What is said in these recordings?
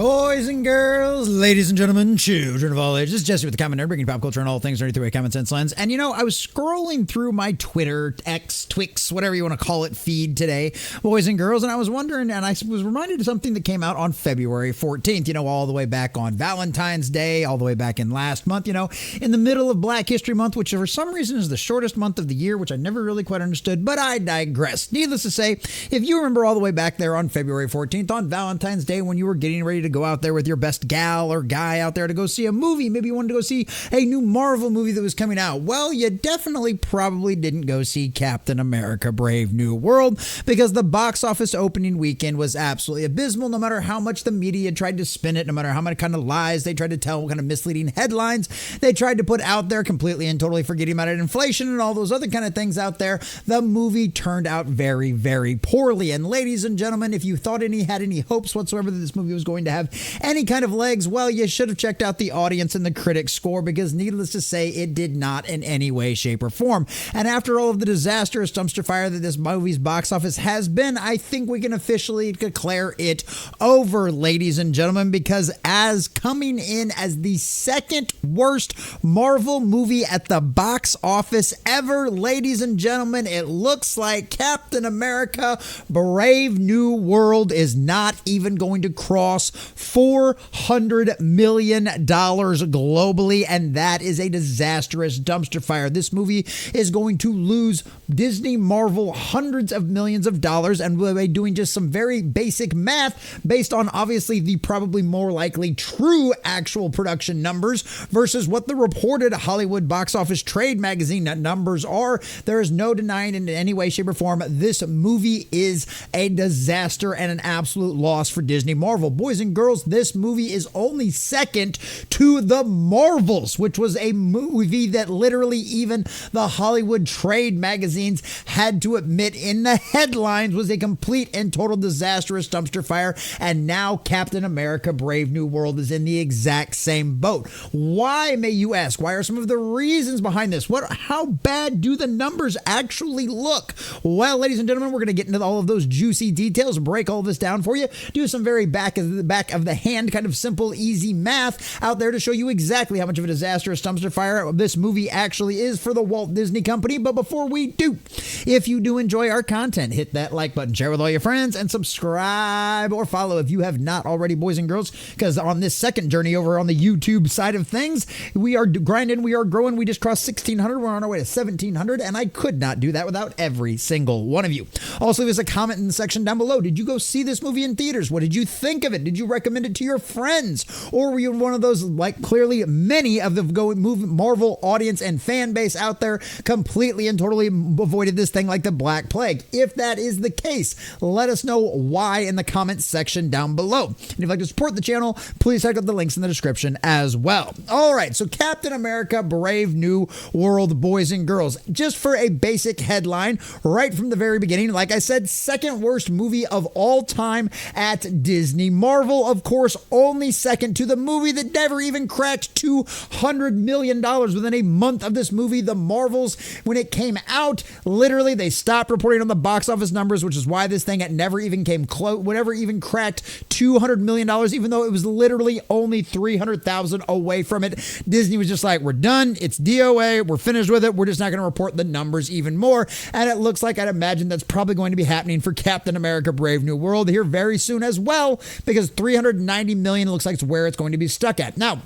Boys and girls, ladies and gentlemen, children of all ages, Jesse with the Common Nerd, bringing pop culture and all things underneath through a common sense lens. And you know, I was scrolling through my Twitter, X, Twix, whatever you want to call it, feed today, boys and girls, and I was wondering, and I was reminded of something that came out on February 14th, you know, all the way back on Valentine's Day, all the way back in last month, you know, in the middle of Black History Month, which for some reason is the shortest month of the year, which I never really quite understood, but I digress. Needless to say, if you remember all the way back there on February 14th, on Valentine's Day, when you were getting ready to go out there with your best gal or guy out there to go see a movie. Maybe you wanted to go see a new Marvel movie that was coming out. Well, you definitely probably didn't go see Captain America Brave New World because the box office opening weekend was absolutely abysmal, no matter how much the media tried to spin it, no matter how many kind of lies they tried to tell, what kind of misleading headlines they tried to put out there, completely and totally forgetting about it, inflation and all those other kind of things out there. The movie turned out very, very poorly. And ladies and gentlemen, if you thought had any hopes whatsoever that this movie was going to have any kind of legs, well, you should have checked out the audience and the critic score, because needless to say, it did not in any way, shape, or form. And after all of the disastrous dumpster fire that this movie's box office has been, I think we can officially declare it over, ladies and gentlemen, because as coming in as the second worst Marvel movie at the box office ever, ladies and gentlemen, it looks like Captain America Brave New World is not even going to cross $400 million globally, and that is a disastrous dumpster fire. This movie is going to lose Disney Marvel hundreds of millions of dollars, and we'll be doing just some very basic math based on obviously the probably more likely true actual production numbers versus what the reported Hollywood box office trade magazine numbers are. There is no denying in any way, shape, or form this movie is a disaster and an absolute loss for Disney Marvel. Boys and girls, this movie is only second to The Marvels, which was a movie that literally even the Hollywood trade magazines had to admit in the headlines was a complete and total disastrous dumpster fire. And now Captain America Brave New World is in the exact same boat. Why, may you ask? Why are some of the reasons behind this? How bad do the numbers actually look? Well, ladies and gentlemen, we're going to get into all of those juicy details, break all of this down for you, do some very back of the hand kind of simple, easy math out there to show you exactly how much of a disastrous dumpster fire this movie actually is for the Walt Disney Company. But before we do, if you do enjoy our content, hit that like button, share with all your friends, and subscribe or follow if you have not already, boys and girls, because on this second journey over on the YouTube side of things, we are grinding, we are growing, we just crossed 1,600, we're on our way to 1,700, and I could not do that without every single one of you. Also, there's a comment in the section down below. Did you go see this movie in theaters? What did you think of it? Did you recommend it to your friends? Or were you one of those, like clearly many of the Marvel audience and fan base out there, completely and totally avoided this thing like the Black Plague? If that is the case, let us know why in the comments section down below. And if you'd like to support the channel, please check out the links in the description as well. All right, so Captain America Brave New World, boys and girls. Just for a basic headline, right from the very beginning, like I said, second worst movie of all time at Disney. Marvel, of course, only second to the movie that never even cracked $200 million within a month of this movie. The Marvels, when it came out, literally they stopped reporting on the box office numbers, which is why this thing never even came close, whatever even cracked $200 million, even though it was literally only 300,000 away from it. Disney was just like, we're done. It's DOA. We're finished with it. We're just not going to report the numbers even more. And it looks like, I'd imagine that's probably going to be happening for Captain America Brave New World here very soon as well, because 390 million looks like it's where it's going to be stuck at. Now,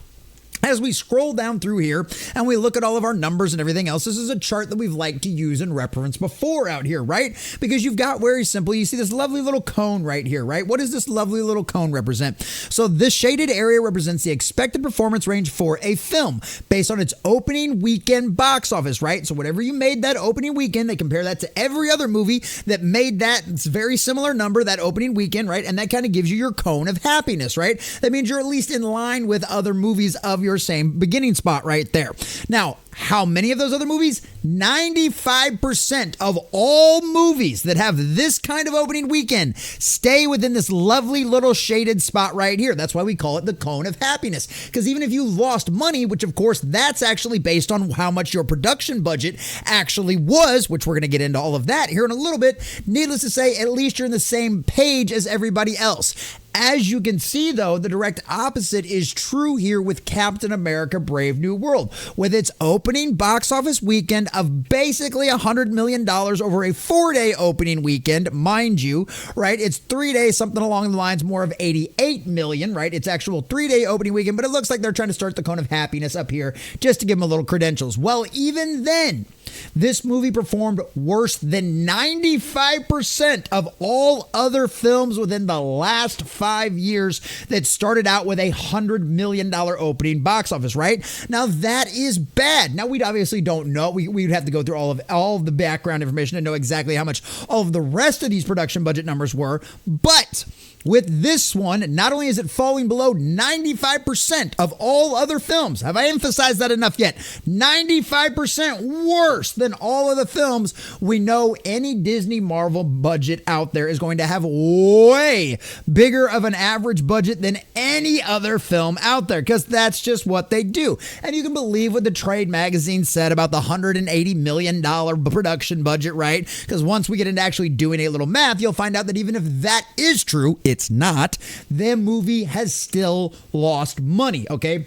as we scroll down through here and we look at all of our numbers and everything else, this is a chart that we've liked to use and reference before out here, right? Because you've got very simple, you see this lovely little cone right here, right? What does this lovely little cone represent? So this shaded area represents the expected performance range for a film based on its opening weekend box office, right? So whatever you made that opening weekend, they compare that to every other movie that made that very similar number that opening weekend, right? And that kind of gives you your cone of happiness, right? That means you're at least in line with other movies of your same beginning spot right there. Now, how many of those other movies? 95% of all movies that have this kind of opening weekend stay within this lovely little shaded spot right here. That's why we call it the cone of happiness. Because even if you lost money, which of course that's actually based on how much your production budget actually was, which we're going to get into all of that here in a little bit, needless to say, at least you're in the same page as everybody else. As you can see, though, the direct opposite is true here with Captain America Brave New World, with its opening box office weekend of basically $100 million over a 4-day opening weekend, mind you, right? It's 3 days, something along the lines more of 88 million, right? It's actual 3-day opening weekend, but it looks like they're trying to start the cone of happiness up here just to give them a little credentials. Well, even then, this movie performed worse than 95% of all other films within the last 5 years that started out with a $100 million opening box office, right? Now, that is bad. Now, we obviously don't know. We'd have to go through all of the background information to know exactly how much all of the rest of these production budget numbers were, but with this one, not only is it falling below 95% of all other films, have I emphasized that enough yet? 95% worse than all of the films we know any Disney Marvel budget out there is going to have way bigger of an average budget than any other film out there, because that's just what they do. And you can believe what the trade magazine said about the $180 million production budget, right? Because once we get into actually doing a little math, you'll find out that even if that is true, it's not. The movie has still lost money, okay?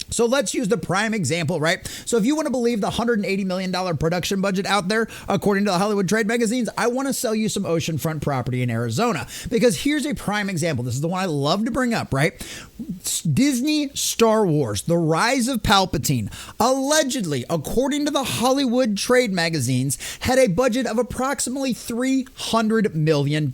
So let's use the prime example, right? So if you want to believe the $180 million production budget out there, according to the Hollywood trade magazines, I want to sell you some oceanfront property in Arizona, because here's a prime example. This is the one I love to bring up, right? Disney Star Wars, The Rise of Palpatine, allegedly, according to the Hollywood trade magazines, had a budget of approximately $300 million,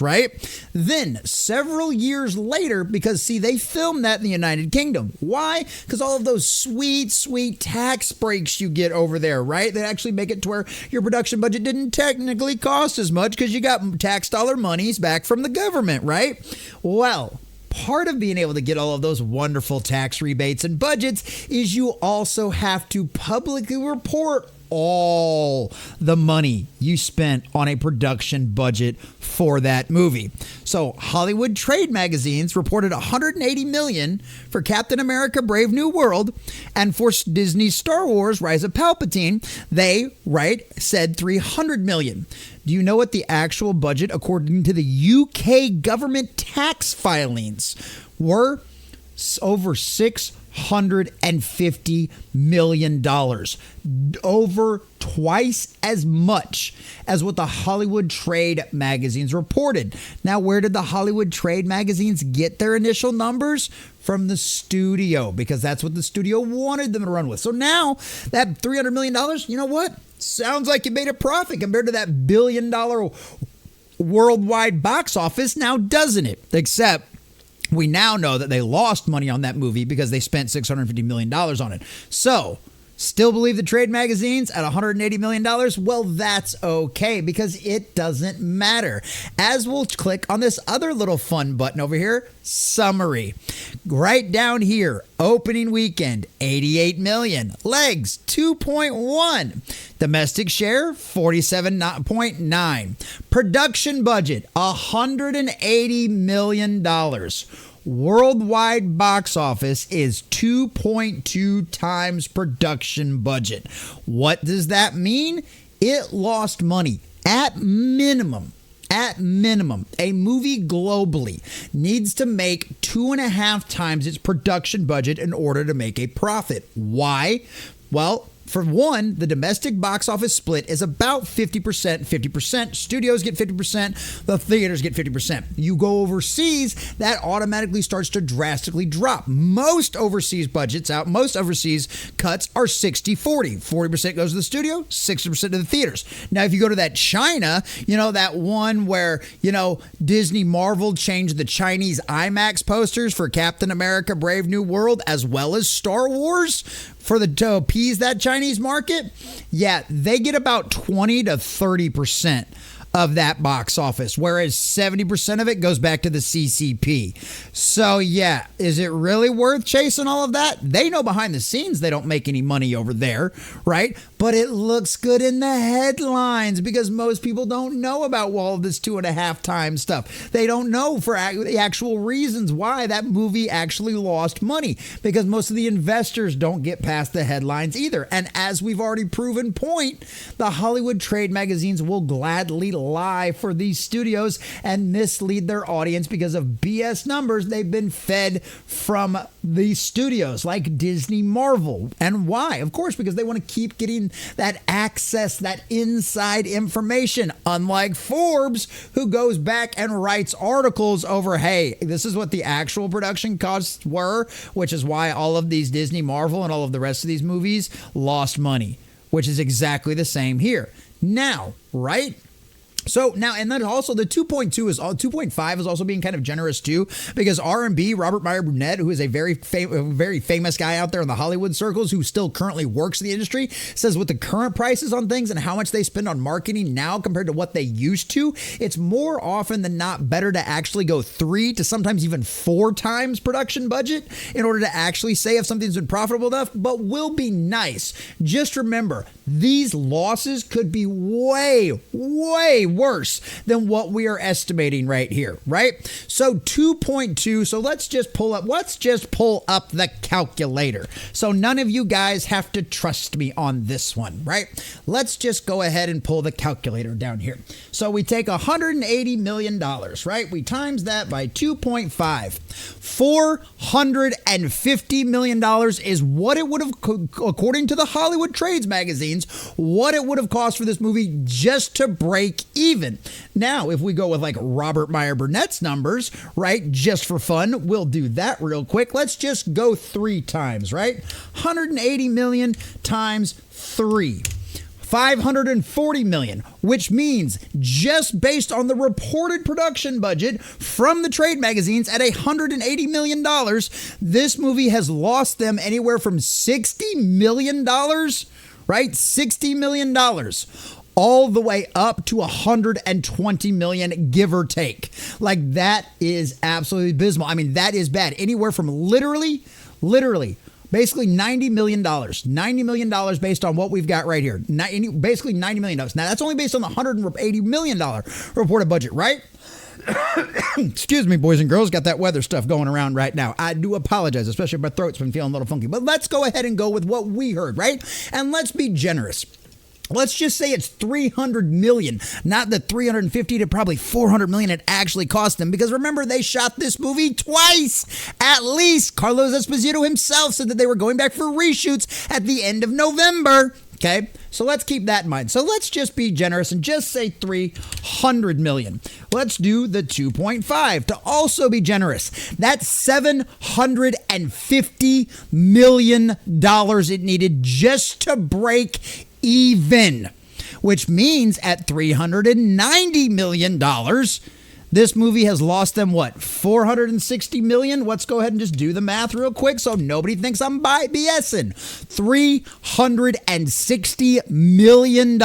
right? Then, several years later, because see, they filmed that in the United Kingdom. Why? Because all of those sweet tax breaks you get over there, right? They actually make it to where your production budget didn't technically cost as much because you got tax dollar monies back from the government, right? Well, part of being able to get all of those wonderful tax rebates and budgets is you also have to publicly report all the money you spent on a production budget for that movie. So Hollywood trade magazines reported $180 million for Captain America Brave New World, and for Disney Star Wars Rise of Palpatine, they said $300 million. Do you know what the actual budget, according to the UK government tax filings, were? Over $650 million, over twice as much as what the Hollywood trade magazines reported. Now, where did the Hollywood trade magazines get their initial numbers? From the studio, because that's what the studio wanted them to run with. So now that $300 million, you know what? Sounds like you made a profit compared to that $1 billion worldwide box office, now doesn't it? Except we now know that they lost money on that movie because they spent $650 million on it. So, still believe the trade magazines at $180 million? Well, that's okay, because it doesn't matter. As we'll click on this other little fun button over here, summary. Right down here, opening weekend, 88 million. Legs, 2.1. Domestic share, 47.9. Production budget, $180 million. Worldwide box office is 2.2 times production budget. What does that mean? It lost money. At minimum, a movie globally needs to make 2.5 times its production budget in order to make a profit. Why? Well, for one, the domestic box office split is about 50%, 50%. Studios get 50%, the theaters get 50%. You go overseas, that automatically starts to drastically drop. Most overseas cuts are 60-40. 40% goes to the studio, 60% to the theaters. Now, if you go to that China, that one where, Disney Marvel changed the Chinese IMAX posters for Captain America Brave New World as well as Star Wars, to appease that Chinese market, yeah, they get about 20 to 30% of that box office, whereas 70% of it goes back to the CCP. So yeah, is it really worth chasing all of that? They know behind the scenes they don't make any money over there, right? but it looks good in the headlines because most people don't know about all of this 2.5 times stuff. They don't know for the actual reasons why that movie actually lost money, because most of the investors don't get past the headlines either. And as we've already proven point, the Hollywood trade magazines will gladly lie for these studios and mislead their audience because of BS numbers they've been fed from the studios like Disney, Marvel. And why? Of course, because they want to keep getting that access, that inside information, unlike Forbes, who goes back and writes articles over, hey, this is what the actual production costs were, which is why all of these Disney, Marvel, and all of the rest of these movies lost money, which is exactly the same here. Now, right? So now, and then also the 2.5 is also being kind of generous too, because R&B, Robert Meyer Burnett, who is a very famous guy out there in the Hollywood circles who still currently works in the industry, says with the current prices on things and how much they spend on marketing now compared to what they used to, it's more often than not better to actually go 3 to sometimes even 4 times production budget in order to actually say if something's been profitable enough, but will be nice. Just remember, these losses could be way worse than what we are estimating right here, right? So 2.2. So let's just pull up the calculator. So none of you guys have to trust me on this one, right? Let's just go ahead and pull the calculator down here. So we take $180 million, right? We times that by 2.5. $450 million is what it would have, according to the Hollywood Trades magazines, what it would have cost for this movie just to break even. Now, if we go with like Robert Meyer Burnett's numbers, right, just for fun, we'll do that real quick. Let's just go 3 times, right? 180 million times 3. $540 million, which means just based on the reported production budget from the trade magazines at $180 million, this movie has lost them anywhere from $60 million, right? $60 million. All the way up to $120 million, give or take. Like, that is absolutely abysmal. I mean, that is bad. Anywhere from literally, basically $90 million. $90 million based on what we've got right here. Basically $90 million. Now, that's only based on the $180 million reported budget, right? Excuse me, boys and girls. Got that weather stuff going around right now. I do apologize, especially if my throat's been feeling a little funky. But let's go ahead and go with what we heard, right? And let's be generous. Let's just say it's $300 million, not the $350 to probably $400 million it actually cost them. Because remember, they shot this movie twice. At least Carlos Esposito himself said that they were going back for reshoots at the end of November. Okay, so let's keep that in mind. So let's just be generous and just say $300 million. Let's do the 2.5 to also be generous. That's $750 million it needed just to break even, which means at $390 million, this movie has lost them, what, $460 million? Let's go ahead and just do the math real quick so nobody thinks I'm BSing. $360 million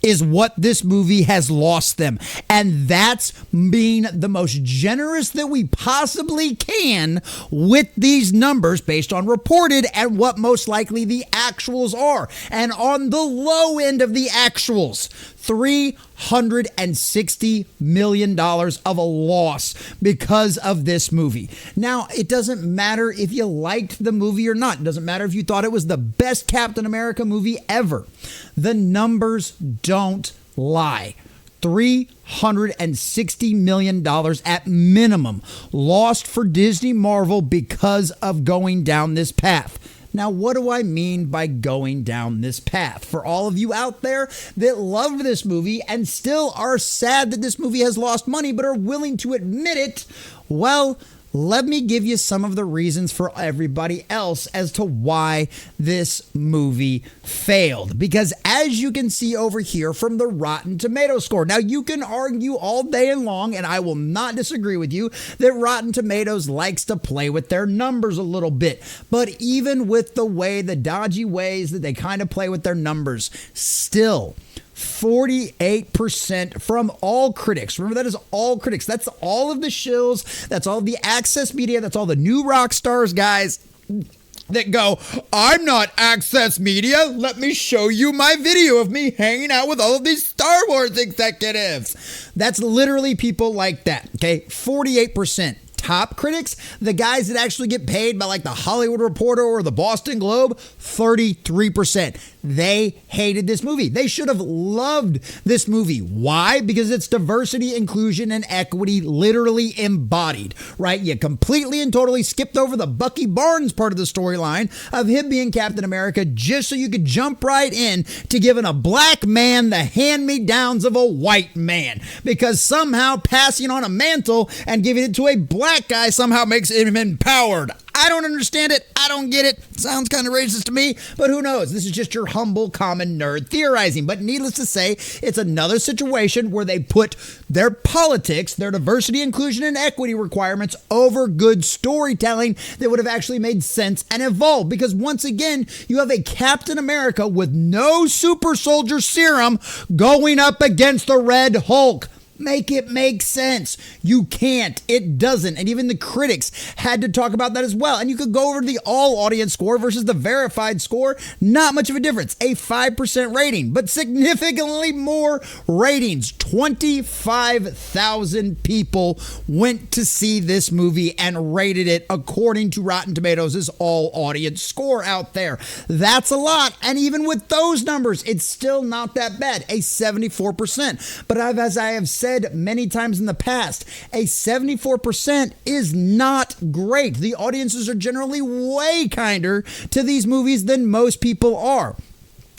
is what this movie has lost them. And that's being the most generous that we possibly can with these numbers based on reported and what most likely the actuals are. And on the low end of the actuals, $360 million of a loss because of this movie. Now, it doesn't matter if you liked the movie or not. It doesn't matter if you thought it was the best Captain America movie ever. The numbers don't lie. $360 million at minimum lost for Disney Marvel because of going down this path. Now, what do I mean by going down this path? For all of you out there that love this movie and still are sad that this movie has lost money but are willing to admit it, well, let me give you some of the reasons for everybody else as to why this movie failed. Because as you can see over here from the Rotten Tomatoes score, now you can argue all day long, and I will not disagree with you, that Rotten Tomatoes likes to play with their numbers a little bit. But even with the dodgy ways that they kind of play with their numbers, still 48% from all critics. Remember, that is all critics. That's all of the shills. That's all the Access Media. That's all the new rock stars, guys. that go, I'm not Access Media. Let me show you my video of me hanging out with all of these Star Wars executives. That's literally people like that. Okay, 48%. Top critics, the guys that actually get paid by like the Hollywood Reporter or the Boston Globe, 33%. They hated this movie. They should have loved this movie. Why? Because it's diversity, inclusion, and equity literally embodied, right? You completely and totally skipped over the Bucky Barnes part of the storyline of him being Captain America just so you could jump right in to giving a black man the hand-me-downs of a white man, because somehow passing on a mantle and giving it to a black guy somehow makes him empowered. I don't understand it. I don't get it. Sounds kind of racist to me, but who knows? This is just your humble common nerd theorizing. But needless to say, it's another situation where they put their politics, their diversity, inclusion, and equity requirements over good storytelling that would have actually made sense and evolved. Because once again, you have a Captain America with no super soldier serum going up against the Red Hulk. Make it make sense. You can't. It doesn't. And even the critics had to talk about that as well. And you could go over to the all audience score versus the verified score. Not much of a difference. A 5% rating, but significantly more ratings. 25,000 people went to see this movie and rated it according to Rotten Tomatoes' all audience score out there. That's a lot. And even with those numbers, it's still not that bad. A 74%. But as I have said many times in the past, a 74% is not great. The audiences are generally way kinder to these movies than most people are.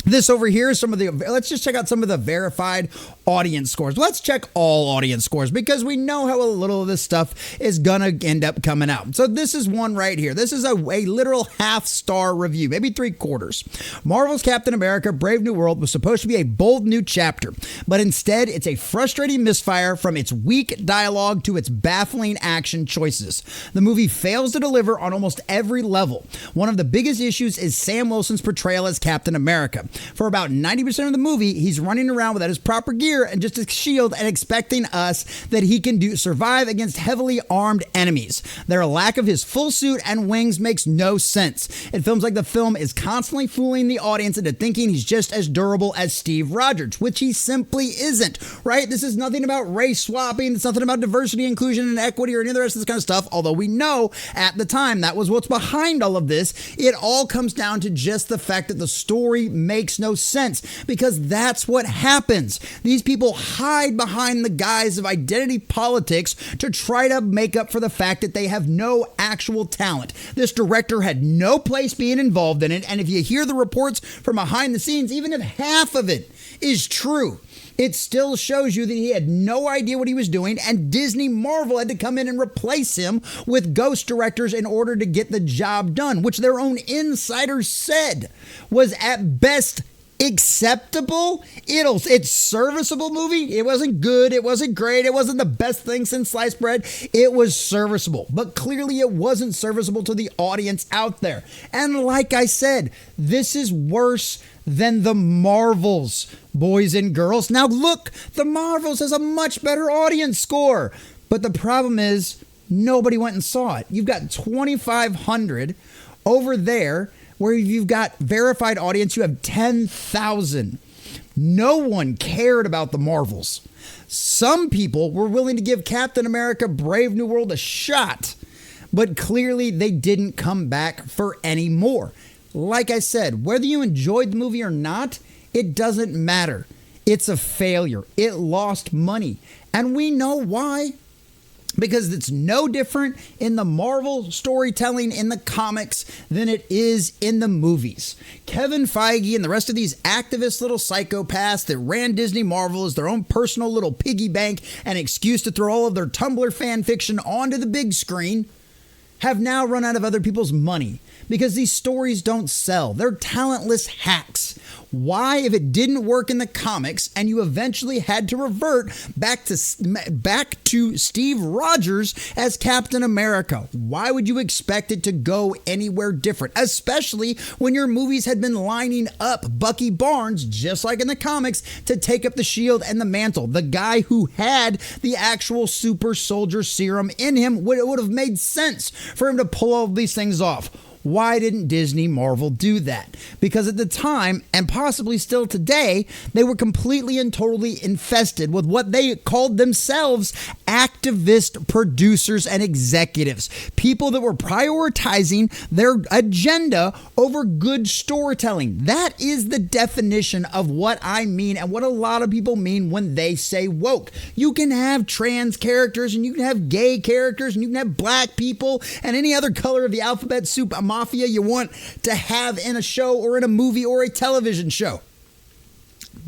This over here is let's just check out some of the verified audience scores. Let's check all audience scores because we know how a little of this stuff is gonna end up coming out. So this is one right here. This is a literal half-star review, maybe 3/4. Marvel's Captain America Brave New World was supposed to be a bold new chapter, but instead it's a frustrating misfire from its weak dialogue to its baffling action choices. The movie fails to deliver on almost every level. One of the biggest issues is Sam Wilson's portrayal as Captain America. For about 90% of the movie, he's running around without his proper gear and just a shield and expecting us that he can survive against heavily armed enemies. Their lack of his full suit and wings makes no sense. It feels like the film is constantly fooling the audience into thinking he's just as durable as Steve Rogers, which he simply isn't, right? This is nothing about race swapping. It's nothing about diversity, inclusion, and equity or any of the rest of this kind of stuff, although we know at the time that was what's behind all of this. It all comes down to just the fact that the story makes no sense, because that's what happens. These people hide behind the guise of identity politics to try to make up for the fact that they have no actual talent. This director had no place being involved in it, and if you hear the reports from behind the scenes, even if half of it is true, it still shows you that he had no idea what he was doing, and Disney Marvel had to come in and replace him with ghost directors in order to get the job done, which their own insiders said was at best acceptable. It's serviceable movie. It wasn't good. It wasn't great. It wasn't the best thing since sliced bread. It was serviceable, but clearly it wasn't serviceable to the audience out there. And like I said, this is worse than the Marvels, boys and girls. Now look, the Marvels has a much better audience score, but the problem is nobody went and saw it. You've got 2,500 over there where you've got verified audience. You have 10,000. No one cared about the Marvels. Some people were willing to give Captain America Brave New World a shot, but clearly they didn't come back for any more. Like I said, whether you enjoyed the movie or not, it doesn't matter. It's a failure. It lost money. And we know why. Because it's no different in the Marvel storytelling in the comics than it is in the movies. Kevin Feige and the rest of these activist little psychopaths that ran Disney Marvel as their own personal little piggy bank and excuse to throw all of their Tumblr fan fiction onto the big screen have now run out of other people's money because these stories don't sell. They're talentless hacks. Why, if it didn't work in the comics and you eventually had to revert back to Steve Rogers as Captain America, why would you expect it to go anywhere different? Especially when your movies had been lining up Bucky Barnes, just like in the comics, to take up the shield and the mantle. The guy who had the actual super soldier serum in him, it would have made sense for him to pull all these things off. Why didn't Disney Marvel do that? Because at the time, and possibly still today, they were completely and totally infested with what they called themselves activist producers and executives. People that were prioritizing their agenda over good storytelling. That is the definition of what I mean and what a lot of people mean when they say woke. You can have trans characters and you can have gay characters and you can have black people and any other color of the alphabet soup mafia you want to have in a show or in a movie or a television show.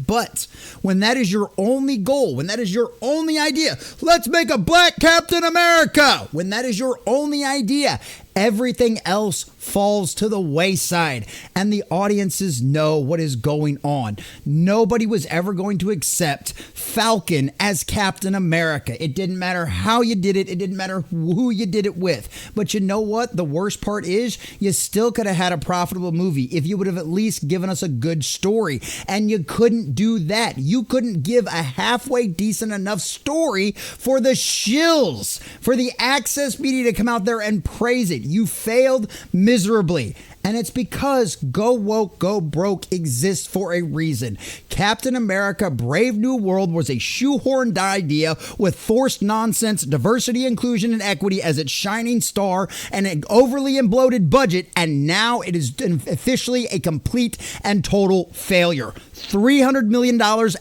But when that is your only goal, when that is your only idea, let's make a black Captain America. When that is your only idea, everything else falls to the wayside and the audiences know what is going on. Nobody was ever going to accept Falcon as Captain America. It didn't matter how you did it. It didn't matter who you did it with. But you know what? The worst part is you still could have had a profitable movie if you would have at least given us a good story. And you couldn't do that. You couldn't give a halfway decent enough story for the shills, for the access media to come out there and praise it. You failed miserably. And it's because Go Woke, Go Broke exists for a reason. Captain America Brave New World was a shoehorned idea with forced nonsense, diversity, inclusion, and equity as its shining star and an overly bloated budget, and now it is officially a complete and total failure. $300 million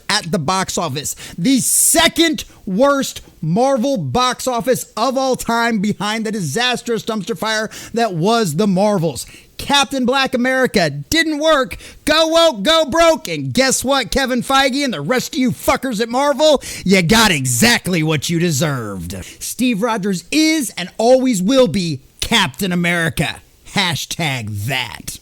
at the box office. The second worst Marvel box office of all time behind the disastrous dumpster fire that was the Marvels. Captain Black America didn't work. Go woke, go broke. And guess what, Kevin Feige and the rest of you fuckers at Marvel? You got exactly what you deserved. Steve Rogers is and always will be Captain America. Hashtag that.